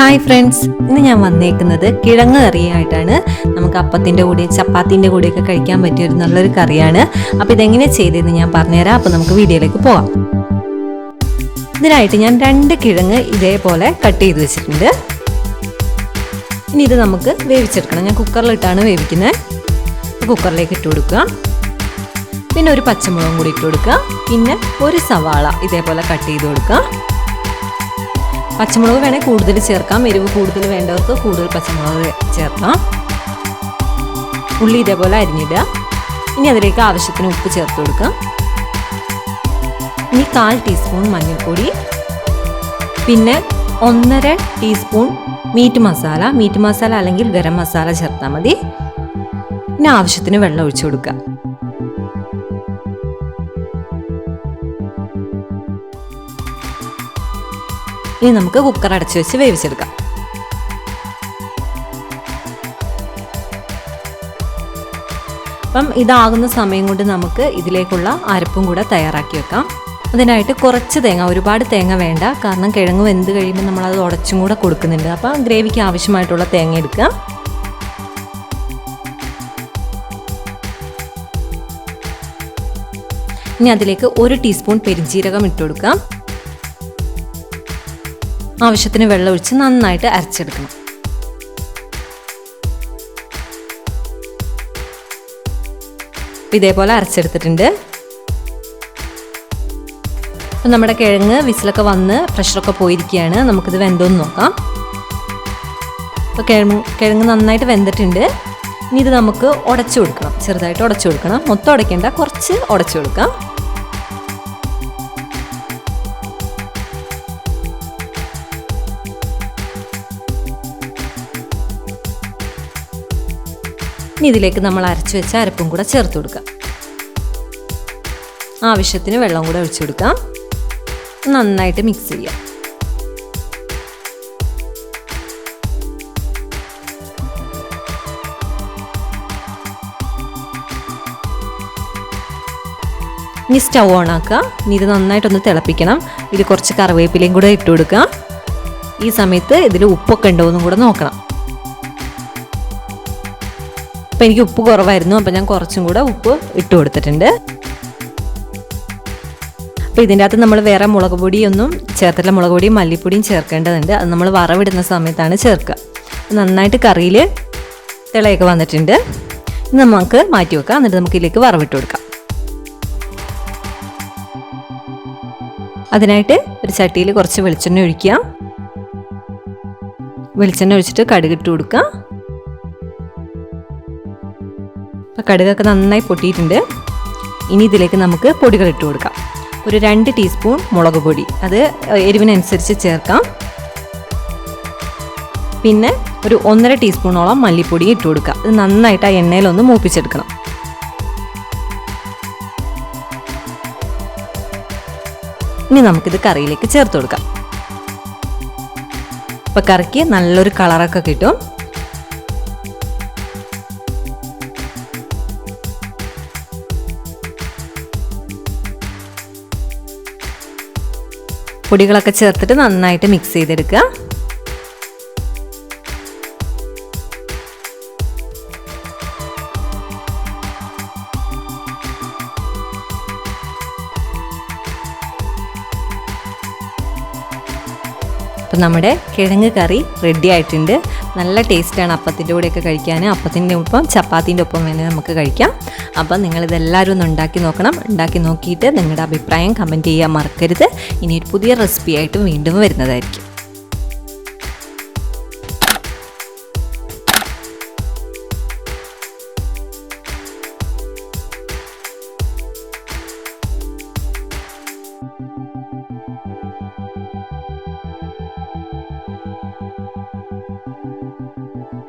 Hi friends, ഇന്ന് ഞാൻ വന്നേക്കുന്നത് കിഴങ്ങ് കറിയായിട്ടാണ്. നമുക്ക് അപ്പത്തിൻ്റെ കൂടെ ചപ്പാത്തിൻ്റെ കൂടെയൊക്കെ കഴിക്കാൻ പറ്റിയൊരു നല്ലൊരു കറിയാണ്. അപ്പോൾ ഇതെങ്ങനെ ചെയ്തതെന്ന് ഞാൻ പറഞ്ഞുതരാം. അപ്പോൾ നമുക്ക് വീഡിയോയിലേക്ക് പോകാം. ഇതിനായിട്ട് ഞാൻ 2 കിഴങ്ങ് ഇതേപോലെ കട്ട് ചെയ്ത് വെച്ചിട്ടുണ്ട്. ഇനി ഇത് നമുക്ക് വേവിച്ചെടുക്കണം. ഞാൻ കുക്കറിലിട്ടാണ് വേവിക്കുന്നത്. കുക്കറിലേക്ക് ഇട്ട് കൊടുക്കുക. പിന്നെ ഒരു പച്ചമുളകും കൂടി ഇട്ട് കൊടുക്കുക. പിന്നെ ഒരു സവാള ഇതേപോലെ കട്ട് ചെയ്ത് കൊടുക്കുക. പച്ചമുളക് വേണേൽ കൂടുതൽ ചേർക്കാം. എരിവ് കൂടുതൽ വേണ്ടവർക്ക് കൂടുതൽ പച്ചമുളക് ചേർക്കാം. ഉള്ളി ഇതേപോലെ അരിഞ്ഞിടുക. ഇനി അതിലേക്ക് ആവശ്യത്തിന് ഉപ്പ് ചേർത്ത് കൊടുക്കാം. ഇനി 1/4 ടീസ്പൂൺ മഞ്ഞൾപ്പൊടി, പിന്നെ 1.5 ടീസ്പൂൺ മീറ്റ് മസാല അല്ലെങ്കിൽ ഗരം മസാല ചേർത്താൽ മതി. പിന്നെ ആവശ്യത്തിന് വെള്ളം ഒഴിച്ചു കൊടുക്കുക. ഇനി നമുക്ക് കുക്കർ അടച്ചു വെച്ച് വേവിച്ചെടുക്കാം. അപ്പം ഇതാകുന്ന സമയം കൊണ്ട് നമുക്ക് ഇതിലേക്കുള്ള അരപ്പും കൂടെ തയ്യാറാക്കി വെക്കാം. അതിനായിട്ട് കുറച്ച് തേങ്ങ, ഒരുപാട് തേങ്ങ വേണ്ട, കാരണം കിഴങ്ങ് വെന്ത് കഴിയുമ്പോൾ നമ്മളത് ഉടച്ചും കൂടെ കൊടുക്കുന്നുണ്ട്. അപ്പം ഗ്രേവിക്ക് ആവശ്യമായിട്ടുള്ള തേങ്ങ എടുക്കുക. ഇനി അതിലേക്ക് 1 ടീസ്പൂൺ പെരുംജീരകം ഇട്ട് കൊടുക്കാം. ആവശ്യത്തിന് വെള്ളം ഒഴിച്ച് നന്നായിട്ട് അരച്ചെടുക്കണം. ഇതേപോലെ അരച്ചെടുത്തിട്ടുണ്ട്. അപ്പം നമ്മുടെ കിഴങ്ങ് വിസിലൊക്കെ വന്ന് പ്രഷറൊക്കെ പോയിരിക്കുകയാണ്. നമുക്കിത് വെന്തോന്ന് നോക്കാം. അപ്പോൾ കിഴങ്ങ് നന്നായിട്ട് വെന്തിട്ടുണ്ട്. ഇനി ഇത് നമുക്ക് ഉടച്ചു കൊടുക്കണം. ചെറുതായിട്ട് ഉടച്ചു കൊടുക്കണം. മൊത്തം ഉടയ്ക്കേണ്ട, കുറച്ച് ഉടച്ചു കൊടുക്കാം. ഇനി ഇതിലേക്ക് നമ്മൾ അരച്ചു വെച്ച അരപ്പും കൂടെ ചേർത്ത് കൊടുക്കാം. ആവശ്യത്തിന് വെള്ളം കൂടെ ഒഴിച്ചു കൊടുക്കാം. നന്നായിട്ട് മിക്സ് ചെയ്യാം. ഇനി സ്റ്റൗ ഓൺ ആക്കുക. ഇനി ഇത് നന്നായിട്ടൊന്ന് തിളപ്പിക്കണം. ഇതിൽ കുറച്ച് കറിവേപ്പിലയും കൂടെ ഇട്ട് കൊടുക്കുക. ഈ സമയത്ത് ഇതിൽ ഉപ്പൊക്കെ ഉണ്ടോ എന്നും കൂടെ നോക്കണം. അപ്പോൾ എനിക്ക് ഉപ്പ് കുറവായിരുന്നു, അപ്പോൾ ഞാൻ കുറച്ചും കൂടെ ഉപ്പ് ഇട്ട് കൊടുത്തിട്ടുണ്ട്. അപ്പോൾ ഇതിൻ്റെ അകത്ത് നമ്മൾ വേറെ മുളക് പൊടിയൊന്നും ചേർത്തില്ല. മുളക് പൊടിയും മല്ലിപ്പൊടിയും ചേർക്കേണ്ടതുണ്ട്. അത് നമ്മൾ വറവിടുന്ന സമയത്താണ് ചേർക്കുക. നന്നായിട്ട് കറിയിൽ തിളയൊക്കെ വന്നിട്ടുണ്ട്. ഇത് നമുക്ക് മാറ്റി വെക്കാം. എന്നിട്ട് നമുക്ക് ഇതിലേക്ക് വറവിട്ട് കൊടുക്കാം. അതിനായിട്ട് ഒരു ചട്ടിയിൽ കുറച്ച് വെളിച്ചെണ്ണ ഒഴിക്കുക. വെളിച്ചെണ്ണ ഒഴിച്ചിട്ട് കടുകിട്ട് കൊടുക്കുക. അപ്പോൾ കടുകൊക്കെ നന്നായി പൊട്ടിയിട്ടുണ്ട്. ഇനി ഇതിലേക്ക് നമുക്ക് പൊടികൾ ഇട്ട് കൊടുക്കാം. ഒരു 2 ടീസ്പൂൺ മുളക് പൊടി, അത് എരിവിനനുസരിച്ച് ചേർക്കാം. പിന്നെ ഒരു 1.5 ടീസ്പൂണോളം മല്ലിപ്പൊടി ഇട്ട് കൊടുക്കാം. ഇത് നന്നായിട്ട് ആ എണ്ണയിലൊന്ന് മൂപ്പിച്ചെടുക്കണം. ഇനി നമുക്കിത് കറിയിലേക്ക് ചേർത്ത് കൊടുക്കാം. അപ്പോൾ കറിക്ക് നല്ലൊരു കളറൊക്കെ കിട്ടും. പൊടികളൊക്കെ ചേർത്തിട്ട് നന്നായിട്ട് മിക്സ് ചെയ്തെടുക്കുക. അപ്പം നമ്മുടെ കിഴങ്ങ് കറി റെഡി ആയിട്ടുണ്ട്. നല്ല ടേസ്റ്റാണ് അപ്പത്തിൻ്റെ കൂടെയൊക്കെ കഴിക്കാൻ. അപ്പത്തിൻ്റെ ഒപ്പം ചപ്പാത്തിൻ്റെ ഒപ്പം വേണേൽ നമുക്ക് കഴിക്കാം. അപ്പം നിങ്ങളിതെല്ലാവരും ഒന്ന് ഉണ്ടാക്കി നോക്കണം. ഉണ്ടാക്കി നോക്കിയിട്ട് നിങ്ങളുടെ അഭിപ്രായം കമൻറ്റ് ചെയ്യാൻ മറക്കരുത്. ഇനി ഒരു പുതിയ റെസിപ്പി ആയിട്ട് വീണ്ടും വരുന്നതായിരിക്കും.